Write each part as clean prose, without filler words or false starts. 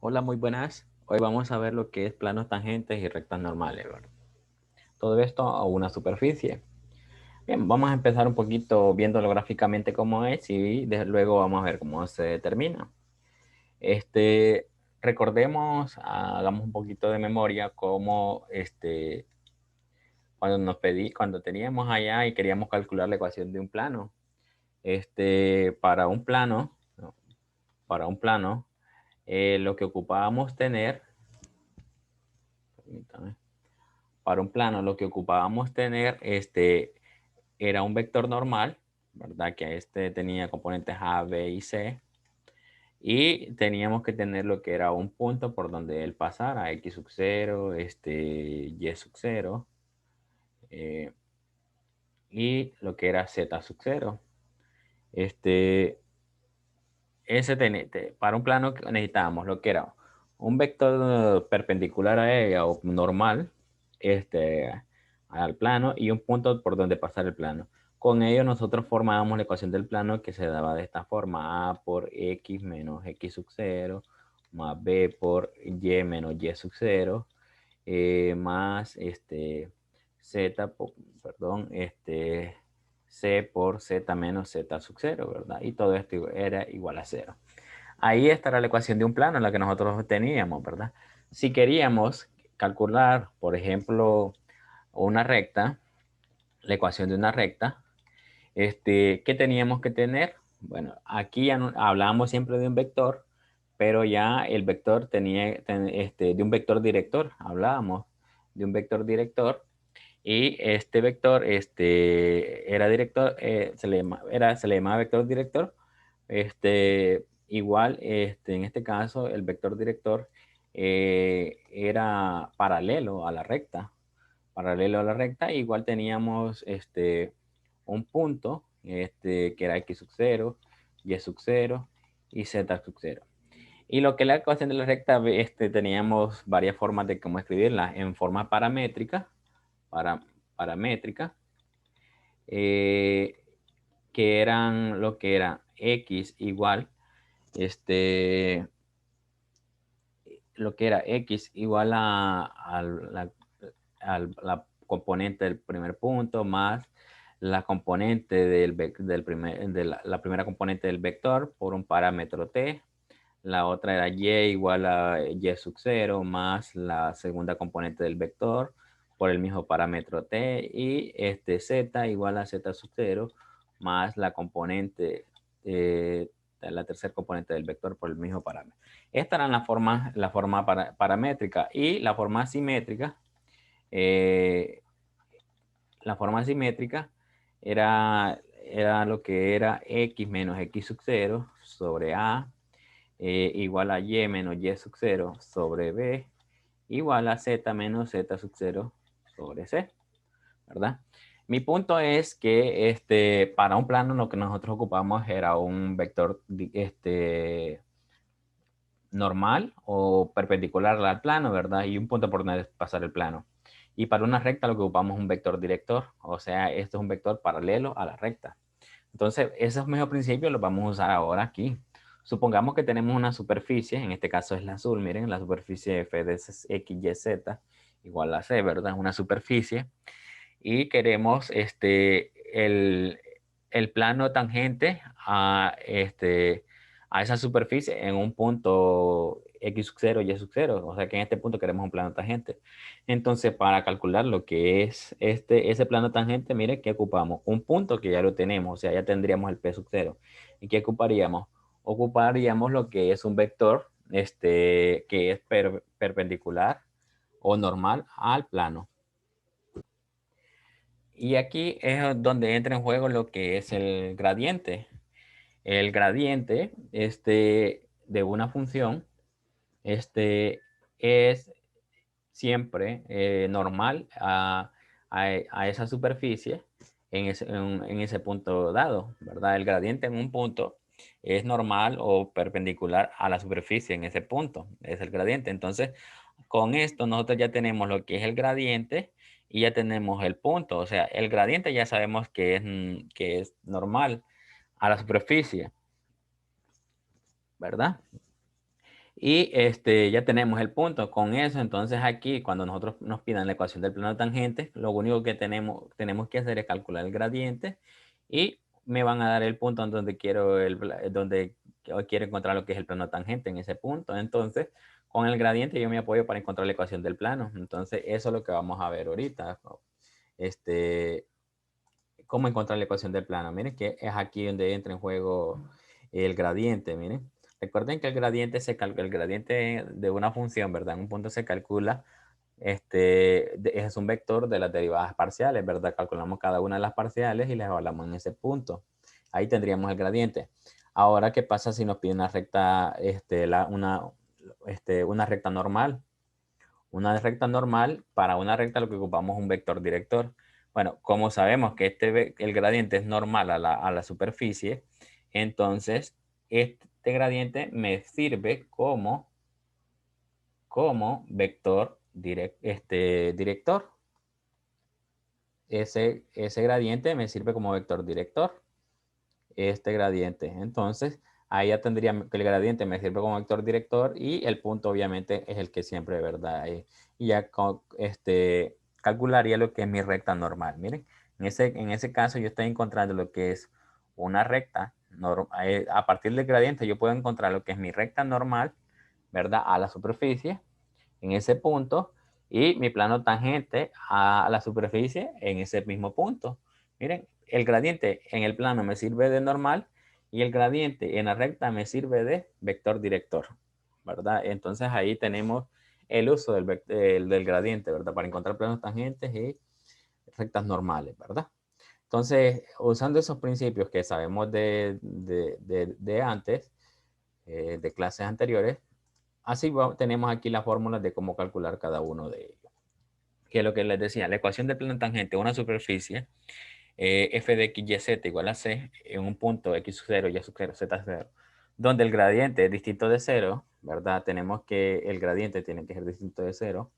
Hola, muy buenas. Hoy vamos a ver lo que es planos tangentes y rectas normales, ¿verdad? Todo esto a una superficie. Bien, vamos a empezar un poquito viéndolo gráficamente cómo es y luego vamos a ver cómo se determina. Este, recordemos, hagamos un poquito de memoria cómo cuando teníamos allá y queríamos calcular la ecuación de un plano. Para un plano, ¿no? Para un plano, lo que ocupábamos tener, permítame. Para un plano lo que ocupábamos tener era un vector normal, ¿verdad? Que tenía componentes A, B y C. Y teníamos que tener lo que era un punto por donde él pasara, X sub 0, Y sub 0, y lo que era Z sub 0. Este, para un plano necesitábamos lo que era un vector perpendicular a ella o normal al plano y un punto por donde pasar el plano. Con ello nosotros formábamos la ecuación del plano que se daba de esta forma: A por X menos X sub 0 más B por Y menos Y sub 0 más Z, perdón, C por Z menos Z sub 0, ¿verdad? Y todo esto era igual a 0. Ahí estará la ecuación de un plano en la que nosotros teníamos, ¿verdad? Si queríamos calcular, por ejemplo, una recta, la ecuación de una recta, ¿qué teníamos que tener? Bueno, aquí ya hablábamos siempre de un vector, pero ya el vector de un vector director, hablábamos de un vector director, y este vector era director, se le llamaba vector director. Igual, en este caso, el vector director era paralelo a la recta. Paralelo a la recta, igual teníamos un punto que era X sub 0, Y sub 0 y Z sub 0. Y lo que es la ecuación de la recta, teníamos varias formas de cómo escribirla: en forma paramétrica, para, paramétrica, eh, que eran lo que era X igual, lo que era X igual la componente del primer punto más la componente la primera componente del vector por un parámetro t. La otra era y igual a y sub 0 más la segunda componente del vector por el mismo parámetro t, y z igual a z sub 0 más la componente, la tercera componente del vector por el mismo parámetro. Esta era la forma paramétrica, y eh, la forma simétrica era lo que era x menos x sub 0 sobre a, igual a y menos y sub 0 sobre b, igual a z menos z sub 0 sobre c, ¿verdad? Mi punto es que para un plano lo que nosotros ocupamos era un vector normal o perpendicular al plano, ¿verdad? Y un punto por donde pasar el plano. Y para una recta lo que ocupamos es un vector director, o sea, esto es un vector paralelo a la recta. Entonces, esos mismos principios los vamos a usar ahora aquí. Supongamos que tenemos una superficie, en este caso es la azul, miren, la superficie f de x, y, z igual a c, ¿verdad? Una superficie. Y queremos el plano tangente a esa superficie en un punto x sub 0, y sub 0. O sea que en este punto queremos un plano tangente. Entonces, para calcular lo que es ese plano tangente, mire que ocupamos un punto que ya lo tenemos, o sea, ya tendríamos el p sub 0. ¿Y qué ocuparíamos? Ocuparíamos lo que es un vector que es perpendicular o normal al plano. Y aquí es donde entra en juego lo que es el gradiente. El gradiente de una función es siempre normal a esa superficie en ese punto dado, ¿verdad? El gradiente en un punto es normal o perpendicular a la superficie en ese punto. Es el gradiente. Entonces, con esto nosotros ya tenemos lo que es el gradiente y ya tenemos el punto. O sea, el gradiente ya sabemos que es normal a la superficie, ¿verdad? Y ya tenemos el punto. Con eso, entonces aquí, cuando nosotros nos pidan la ecuación del plano tangente, lo único que tenemos que hacer es calcular el gradiente y me van a dar el punto en donde donde quiero encontrar lo que es el plano tangente en ese punto. Entonces, con el gradiente yo me apoyo para encontrar la ecuación del plano. Entonces, eso es lo que vamos a ver ahorita. Cómo encontrar la ecuación del plano. Miren que es aquí donde entra en juego el gradiente. Miren, recuerden que el gradiente de una función, ¿verdad? En un punto se calcula, es un vector de las derivadas parciales, ¿verdad? Calculamos cada una de las parciales y las evaluamos en ese punto. Ahí tendríamos el gradiente. Ahora, ¿qué pasa si nos pide una recta, una recta normal? Una recta normal, para una recta lo que ocupamos es un vector director. Bueno, como sabemos que el gradiente es normal a la superficie, entonces este gradiente me sirve como vector director. Ese gradiente me sirve como vector director. Este gradiente. Entonces, ahí ya tendría que el gradiente me sirve como vector director y el punto obviamente es el que siempre, ¿verdad? Y ya calcularía lo que es mi recta normal. Miren, en ese caso yo estoy encontrando lo que es una recta. A partir del gradiente yo puedo encontrar lo que es mi recta normal, ¿verdad? A la superficie en ese punto y mi plano tangente a la superficie en ese mismo punto. Miren, el gradiente en el plano me sirve de normal y el gradiente en la recta me sirve de vector director, ¿verdad? Entonces ahí tenemos el uso del gradiente, ¿verdad? Para encontrar planos tangentes y rectas normales, ¿verdad? Entonces, usando esos principios que sabemos de antes, de clases anteriores, así tenemos aquí las fórmulas de cómo calcular cada uno de ellos. Que es lo que les decía, la ecuación del plano tangente de una superficie, f de x, y, z igual a c, en un punto x0, y0, z0, donde el gradiente es distinto de 0, ¿verdad? Tenemos que el gradiente tiene que ser distinto de 0.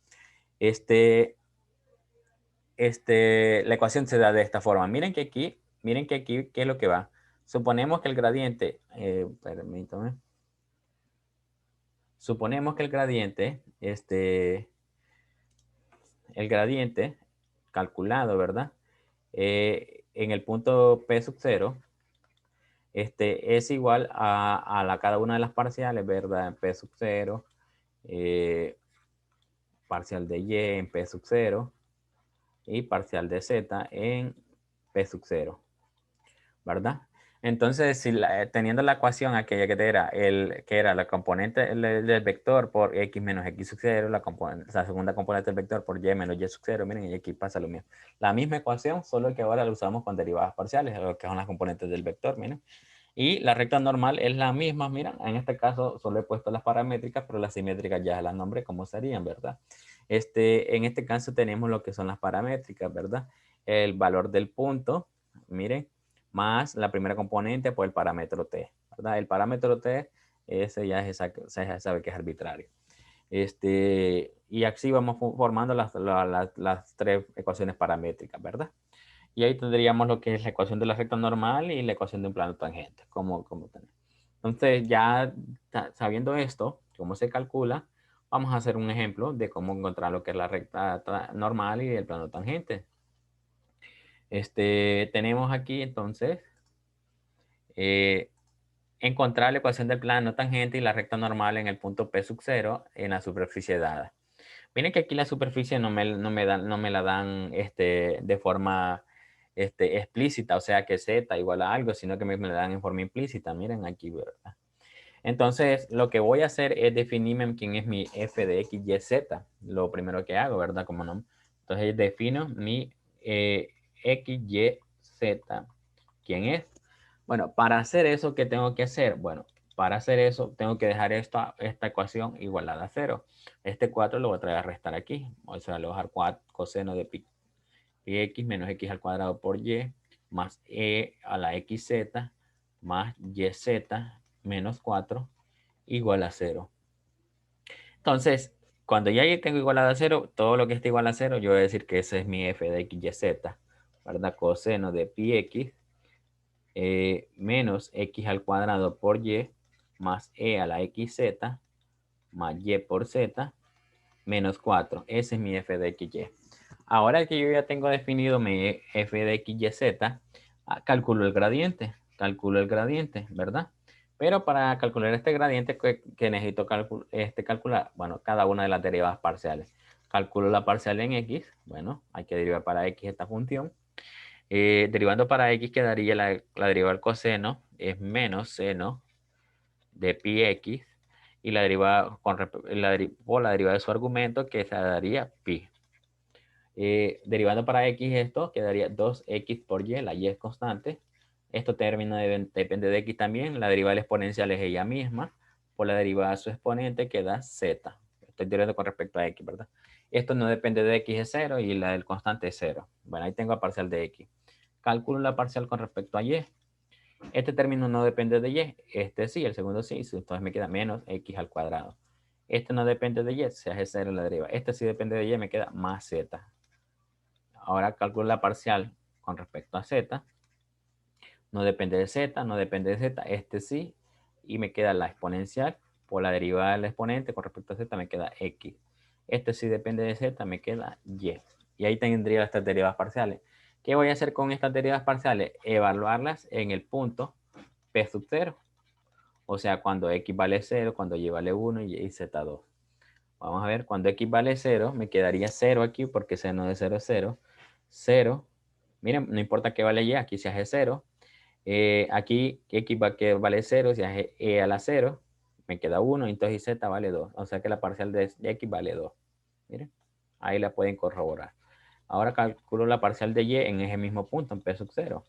La ecuación se da de esta forma. Miren que aquí, ¿qué es lo que va? Suponemos que el gradiente, permítame, suponemos que el gradiente calculado, ¿verdad? En el punto P sub 0, es igual a cada una de las parciales, ¿verdad? P sub 0, parcial de Y en P sub 0 y parcial de Z en P sub 0, ¿verdad? Entonces, teniendo la ecuación aquella que era la componente del vector por x menos x sub 0, la segunda componente del vector por y menos y sub 0, miren, y aquí pasa lo mismo. La misma ecuación, solo que ahora la usamos con derivadas parciales, lo que son las componentes del vector, miren. Y la recta normal es la misma, miren, en este caso solo he puesto las paramétricas, pero las simétricas ya las nombré como serían, ¿verdad? En este caso tenemos lo que son las paramétricas, ¿verdad? El valor del punto, miren, más la primera componente por el parámetro t, ¿verdad? El parámetro t, ese ya sabe que es arbitrario. Y así vamos formando las tres ecuaciones paramétricas, ¿verdad? Y ahí tendríamos lo que es la ecuación de la recta normal y la ecuación de un plano tangente. Entonces, ya sabiendo esto, cómo se calcula, vamos a hacer un ejemplo de cómo encontrar lo que es la recta normal y el plano tangente. Tenemos aquí entonces encontrar la ecuación del plano tangente y la recta normal en el punto P sub 0 en la superficie dada. Miren que aquí la superficie no me la dan de forma explícita, o sea que z igual a algo, sino que me la dan en forma implícita. Miren aquí, ¿verdad? Entonces, lo que voy a hacer es definirme quién es mi f de x, y, z. Lo primero que hago, ¿verdad? Como no. Entonces, defino mi x, y, z. ¿Quién es? Bueno, para hacer eso, ¿qué tengo que hacer? Bueno, para hacer eso, tengo que dejar esta ecuación igualada a 0. Este 4 lo voy a traer a restar aquí. O sea, le voy a dejar 4 coseno de pi x menos x al cuadrado por y más e a la xz más yz menos 4 igual a 0. Entonces, cuando ya tengo igualado a 0, todo lo que esté igual a 0, yo voy a decir que ese es mi f de x, y, z, ¿verdad? Coseno de pi x menos x al cuadrado por y más e a la xz más y por z menos 4. Ese es mi f de x, y. Ahora que yo ya tengo definido mi f de x, y, z, calculo el gradiente. Calculo el gradiente, ¿verdad? Pero para calcular este gradiente que necesito calcular, bueno, cada una de las derivadas parciales. Calculo la parcial en x. Bueno, hay que derivar para x esta función. Derivando para x quedaría la derivada del coseno es menos seno de pi x. Y la derivada por la derivada de su argumento que se daría pi. Derivando para x esto quedaría 2x por y, la y es constante. Esto término depende de x también. La derivada del exponencial es ella misma. Por la derivada de su exponente queda z. Estoy derivando con respecto a x, ¿verdad? Esto no depende de x, es 0 y la del constante es 0. Bueno, ahí tengo la parcial de x. Calculo la parcial con respecto a y. Este término no depende de y. Este sí, el segundo sí. Entonces me queda menos x al cuadrado. Este no depende de y, se hace 0 en la deriva. Este sí depende de y, me queda más z. Ahora calculo la parcial con respecto a z. No depende de z, no depende de z. Este sí. Y me queda la exponencial por la derivada del exponente con respecto a z me queda x. Este sí depende de z, me queda y. Y ahí tendría estas derivadas parciales. ¿Qué voy a hacer con estas derivadas parciales? Evaluarlas en el punto p sub 0. O sea, cuando x vale 0, cuando y vale 1 y z 2. Vamos a ver, cuando x vale 0, me quedaría 0 aquí porque seno de 0 es 0. 0. Miren, no importa qué vale y, aquí se hace 0. Aquí x vale 0, se hace e a la 0. Me queda 1, entonces z vale 2. O sea que la parcial de x vale 2. Miren, ahí la pueden corroborar. Ahora calculo la parcial de y en ese mismo punto, en p sub 0.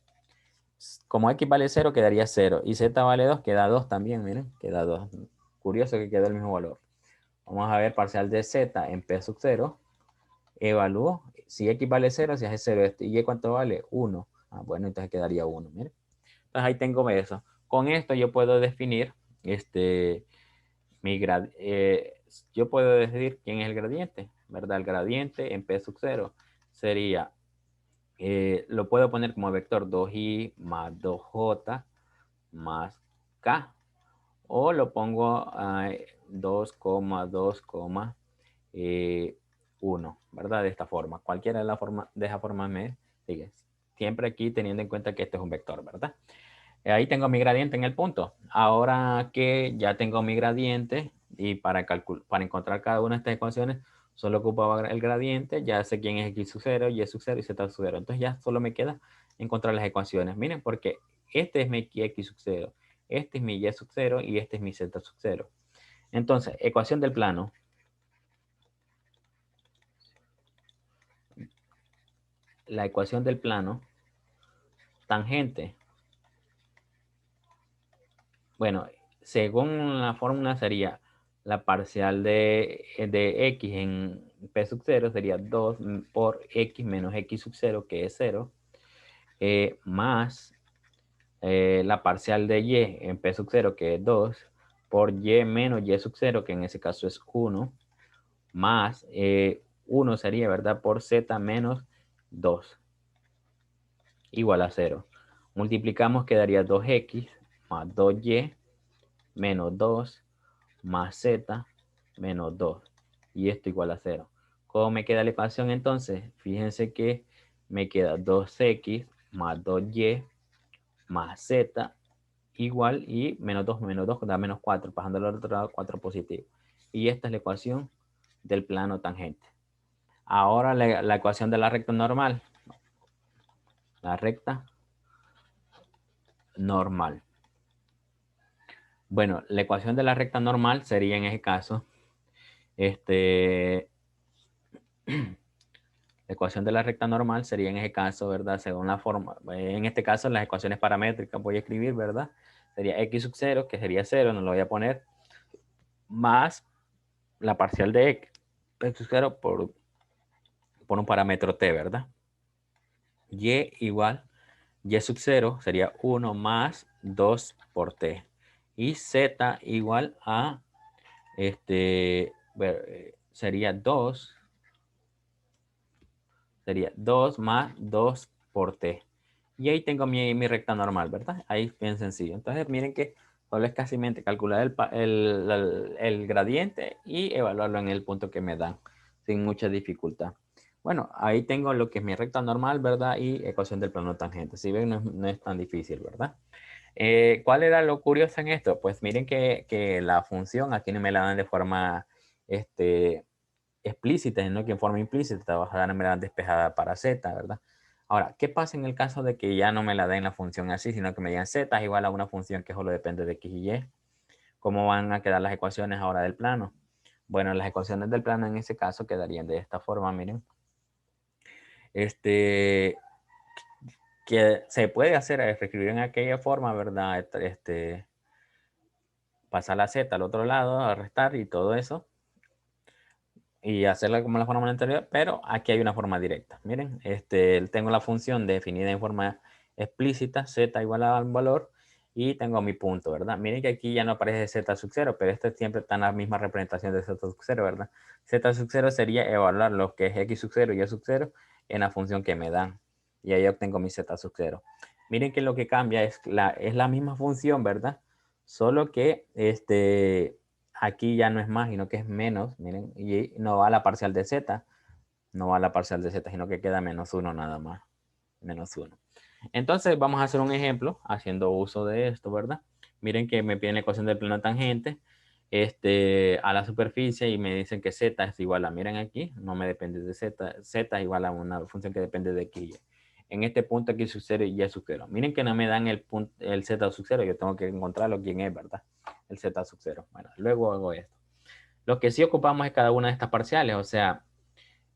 Como x vale 0, quedaría 0. Y z vale 2, queda 2 también, miren, queda 2. Curioso que quedó el mismo valor. Vamos a ver parcial de z en p sub 0. Evalúo. Si x vale 0, si hace 0 ¿y cuánto vale? 1. Bueno, entonces quedaría 1. Miren. Entonces ahí tengo eso. Con esto yo puedo definir yo puedo decidir quién es el gradiente, ¿verdad? El gradiente en p sub 0 sería, lo puedo poner como vector 2i más 2j más k. O lo pongo a 2,2,1, ¿verdad? De esta forma. Cualquiera de esa forma me sigue. Siempre aquí teniendo en cuenta que este es un vector, ¿verdad? Ahí tengo mi gradiente en el punto. Ahora que ya tengo mi gradiente y para encontrar cada una de estas ecuaciones, solo ocupaba el gradiente, ya sé quién es x sub 0, y sub 0 y z sub 0. Entonces ya solo me queda encontrar las ecuaciones. Miren, porque este es mi x sub 0, este es mi y sub 0 y este es mi z sub 0. Entonces, ecuación del plano. La ecuación del plano, tangente. Bueno, según la fórmula sería la parcial de x en p sub 0 sería 2 por x menos x sub 0, que es 0, más la parcial de y en p sub 0, que es 2, por y menos y sub 0, que en ese caso es 1, más 1 sería, ¿verdad? Por z menos 2, igual a 0. Multiplicamos, quedaría 2x más 2y menos 2 más z menos 2. Y esto igual a 0. ¿Cómo me queda la ecuación entonces? Fíjense que me queda 2x más 2y más z igual, y menos 2 da menos 4, pasando al otro lado 4 positivo. Y esta es la ecuación del plano tangente. Ahora la ecuación de la recta normal. La recta normal. Bueno, la ecuación de la recta normal sería en ese caso, la ecuación de la recta normal sería en ese caso, ¿verdad? Según la forma, en este caso las ecuaciones paramétricas voy a escribir, ¿verdad? Sería x sub 0, que sería 0, no lo voy a poner, más la parcial de x sub 0 por un parámetro t, ¿verdad? Y igual, y sub 0 sería 1 más 2 por t. Y z igual a, sería 2 más 2 por t. Y ahí tengo mi recta normal, ¿verdad? Ahí es bien sencillo. Entonces, miren que Solo es casi calcular el gradiente y evaluarlo en el punto que me dan, sin mucha dificultad. Bueno, ahí tengo lo que es mi recta normal, ¿verdad? Y ecuación del plano tangente. Si ven, no es tan difícil, ¿verdad? ¿Cuál era lo curioso en esto? Pues miren que la función aquí no me la dan de forma explícita, sino que en forma implícita me la dan despejada para z, ¿verdad? Ahora, ¿qué pasa en el caso de que ya no me la den la función así, sino que me digan z es igual a una función que solo depende de x y y? ¿Cómo van a quedar las ecuaciones ahora del plano? Bueno, las ecuaciones del plano en ese caso quedarían de esta forma, miren. Que se puede hacer, escribir en aquella forma, ¿verdad? Pasar la z al otro lado, a restar y todo eso. Y hacerla como la forma anterior, pero aquí hay una forma directa. Miren, tengo la función definida en forma explícita, z igual a un valor, y tengo mi punto, ¿verdad? Miren que aquí ya no aparece z sub 0, pero esto siempre está en la misma representación de z sub 0, ¿verdad? Z sub 0 sería evaluar lo que es x sub 0 y y sub 0 en la función que me dan. Y ahí obtengo mi z sub 0. Miren que lo que cambia es la misma función, ¿verdad? Solo que aquí ya no es más, sino que es menos, miren, y no va a la parcial de z, no va a la parcial de z, sino que queda -1 nada más, -1. Entonces vamos a hacer un ejemplo haciendo uso de esto, ¿verdad? Miren que me piden la ecuación del plano tangente a la superficie y me dicen que z es igual a, miren aquí, no me depende de z, z es igual a una función que depende de x y y. En este punto x sub 0 y y sub 0. Miren que no me dan el z sub 0, yo tengo que encontrarlo quién es, ¿verdad? El z sub 0. Bueno, luego hago esto. Lo que sí ocupamos es cada una de estas parciales, o sea,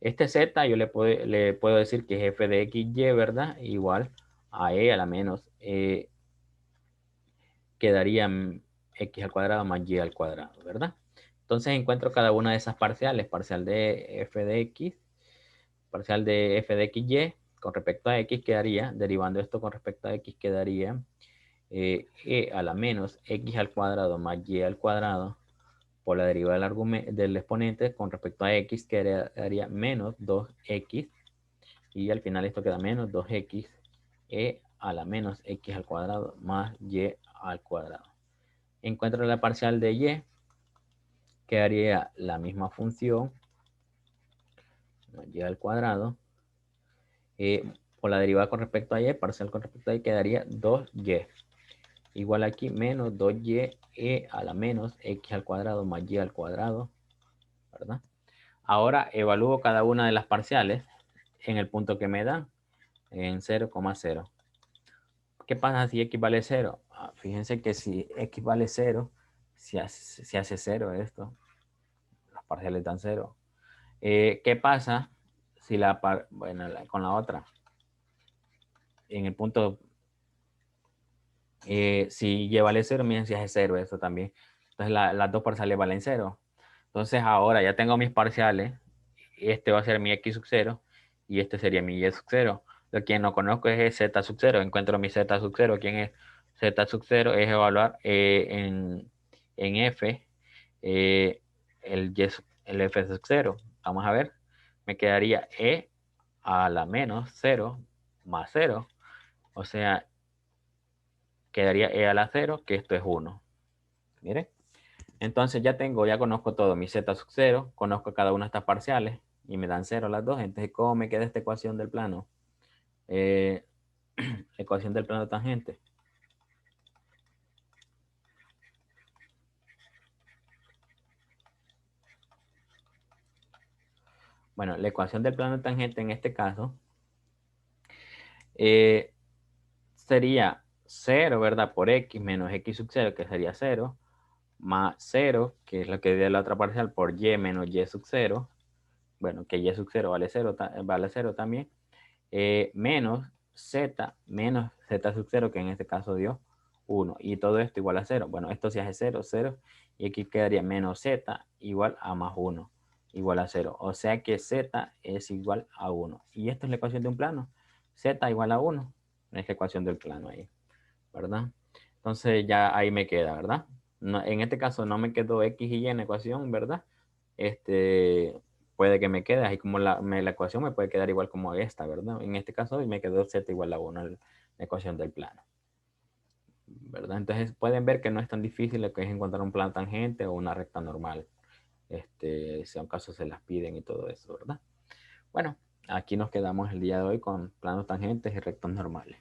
este z yo le puedo decir que es f de x, y, ¿verdad? Igual a e a la menos quedaría x al cuadrado más y al cuadrado, ¿verdad? Entonces encuentro cada una de esas parciales, parcial de f de x, parcial de f de x, y, con respecto a x quedaría, derivando esto con respecto a x quedaría e a la menos x al cuadrado más y al cuadrado por la derivada del exponente con respecto a x quedaría menos 2x y al final esto queda menos 2x e a la menos x al cuadrado más y al cuadrado. Encuentro la parcial de y, quedaría la misma función, y al cuadrado, por la derivada con respecto a y, parcial con respecto a y, quedaría 2y. Igual aquí, menos 2y a la menos x al cuadrado más y al cuadrado, ¿verdad? Ahora evalúo cada una de las parciales en el punto que me dan, en 0,0. ¿Qué pasa si x vale 0? Fíjense que si x vale 0, si hace 0 esto, las parciales dan 0. ¿Qué pasa si con la otra? En el punto, si y vale 0, miren si hace 0 esto también. Entonces las dos parciales valen 0. Entonces ahora ya tengo mis parciales. Este va a ser mi x sub 0 y este sería mi y sub 0. Lo que no conozco es z sub 0. Encuentro mi z sub 0. ¿Quién es? Z sub 0 es evaluar en f el f sub 0. Vamos a ver. Me quedaría e a la menos 0 más 0. O sea, quedaría e a la 0, que esto es 1. Miren. Entonces ya conozco todo. Mi z sub 0, conozco cada una de estas parciales y me dan 0 las dos. Entonces, ¿cómo me queda esta ecuación del plano? Eh, ecuación del plano tangente. Bueno, la ecuación del plano tangente en este caso sería 0, ¿verdad? Por x menos x sub 0, que sería 0, más 0, que es lo que dio la otra parcial, por y menos y sub 0. Bueno, que y sub 0 vale 0 también. Menos z menos z sub 0, que en este caso dio 1. Y todo esto igual a 0. Bueno, esto se hace 0, 0. Y aquí quedaría menos z igual a más 1, igual a 0. O sea que z es igual a 1. Y esto es la ecuación de un plano. Z igual a 1. Es la ecuación del plano ahí, ¿verdad? Entonces ya ahí me queda, ¿verdad? No, en este caso no me quedó x y y en la ecuación, ¿verdad? Puede que me quede, ahí como la ecuación me puede quedar igual como esta, ¿verdad? En este caso me quedó z igual a 1, la ecuación del plano. ¿verdad? Entonces pueden ver que no es tan difícil lo que es encontrar un plano tangente o una recta normal, si a un caso se las piden y todo eso, ¿verdad? Bueno, aquí nos quedamos el día de hoy con planos tangentes y rectas normales.